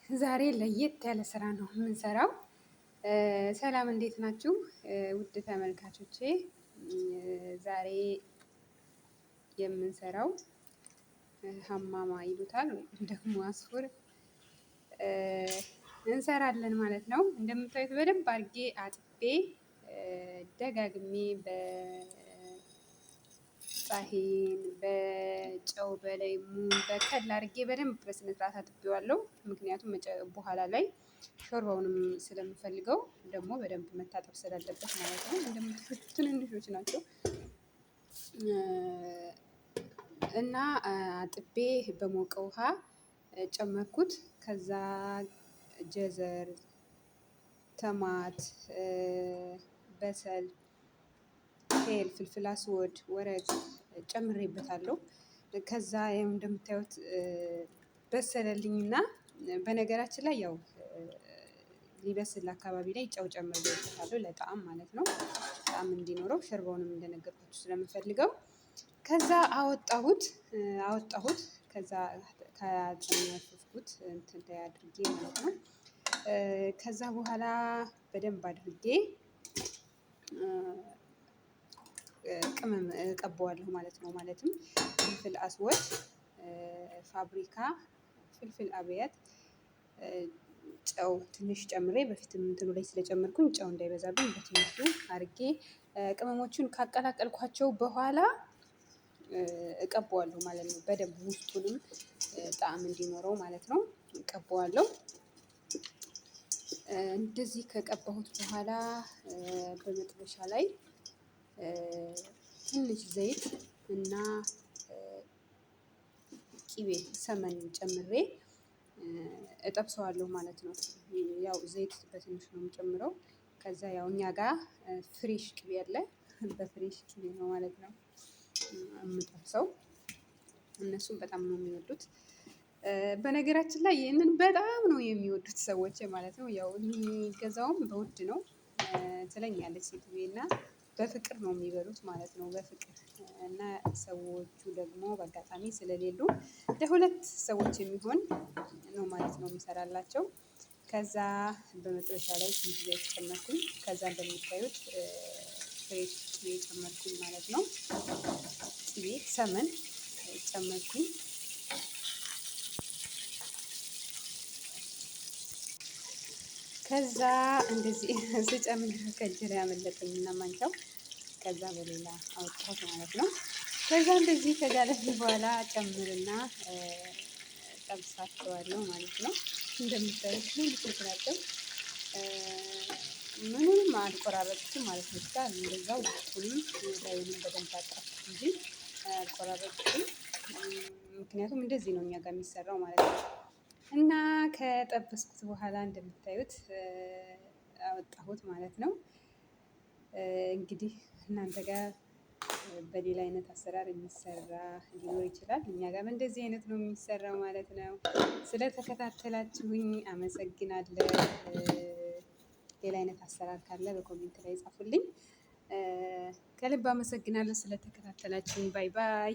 ዛሬ ለየት ያለ ስራ ነው የምንሰራው። ሰላም እንዴት ናችሁ? ውድ ተመልካቾቼ ዛሬ የምንሰራው ሀማማ ይሉታል ወይም ደግሞ አስፉር እንሰራለን ማለት ነው። እንደምታዩት በደንብ አድርጌ አጥቤ ደጋግሜ በሳህን በጨው በሌሙን በከል አድርጌ በደንብ በስነ ስርዓት አጥቤዋለሁ። ምክንያቱም በኋላ ላይ ሾርባውንም ስለምፈልገው ደግሞ በደንብ መታጠብ ስላለበት ማለት ነው። እንደምታዩት ትንንሾች ናቸው እና አጥቤ በሞቀ ውሃ ጨመርኩት። ከዛ ጀዘር፣ ተማት፣ በሰል፣ ሄል፣ ፍልፍል አስወድ፣ ወረቅ ጨምሬበታለሁ። ከዛ ያው እንደምታዩት በሰለልኝና በነገራችን ላይ ያው ሊበስል አካባቢ ላይ ጨው ጨምሬበታለሁ ለጣዕም ማለት ነው። ጣዕም እንዲኖረው ሾርባውንም እንደነገርኳችሁ ስለምፈልገው ከዛ አወጣሁት። ከዛ ካጨመርኩት እንትን ላይ አድርጌ ማለት ነው። ከዛ በኋላ በደንብ አድርጌ ቅመም እቀባዋለሁ ማለት ነው። ማለትም ፍልፍል አስወድ፣ ፋብሪካ፣ ፍልፍል አብያት፣ ጨው ትንሽ ጨምሬ በፊትም እንትኑ ላይ ስለጨመርኩኝ ጨው እንዳይበዛብኝ በትንሹ አድርጌ ቅመሞቹን ካቀላቀልኳቸው በኋላ እቀባዋለሁ ማለት ነው። በደንብ ውስጡንም ጣዕም እንዲኖረው ማለት ነው እቀባዋለሁ። እንደዚህ ከቀባሁት በኋላ በመጥበሻ ላይ ትንሽ ዘይት እና ቅቤ ሰመን ጨምሬ እጠብሰዋለሁ ማለት ነው። ያው ዘይት በትንሽ ነው የምጨምረው። ከዛ ያው እኛ ጋር ፍሬሽ ቅቤ አለ በፍሬሽ ቅቤ ነው ማለት ነው የምጠብሰው። እነሱም በጣም ነው የሚወዱት። በነገራችን ላይ ይህንን በጣም ነው የሚወዱት ሰዎች ማለት ነው። ያው የሚገዛውም በውድ ነው ትለኛለች ሴትዬ እና በፍቅር ነው የሚበሉት ማለት ነው። በፍቅር እና ሰዎቹ ደግሞ በአጋጣሚ ስለሌሉ ለሁለት ሰዎች የሚሆን ነው ማለት ነው የምሰራላቸው። ከዛ በመጥበሻ ላይ ትንሽ ዘይት ጨመርኩኝ። ከዛ እንደምታዩት ፍሬሽ ቅቤ ጨመርኩኝ ማለት ነው። ቅቤ ሰመን ጨመርኩኝ። ከዛ እንደዚህ ስጨምር ከእጄ ላይ አመለጠኝና ማንኪያው ከዛ በሌላ አወጣሁት ማለት ነው። ከዛ እንደዚህ ከጋለልኝ በኋላ ጨምርና ጠብሳቸዋለሁ ማለት ነው። እንደምታዩት ትልልቆች ናቸው። ምኑንም አልቆራረጥኩትም ማለት ነው። ብቻ እንደዛው ውስጡንም ላዩንም በደንብ አጣፍኩት እንጂ አልቆራረጥኩትም። ምክንያቱም እንደዚህ ነው እኛ ጋር የሚሰራው ማለት ነው። እና ከጠበስኩት በኋላ እንደምታዩት አወጣሁት ማለት ነው። እንግዲህ እናንተ ጋር በሌላ አይነት አሰራር የሚሰራ ሊኖር ይችላል። እኛ ጋር እንደዚህ አይነት ነው የሚሰራው ማለት ነው። ስለተከታተላችሁኝ አመሰግናለሁ። ሌላ አይነት አሰራር ካለ በኮሜንት ላይ ጻፉልኝ። ከልብ አመሰግናለሁ ስለተከታተላችሁኝ። ባይ ባይ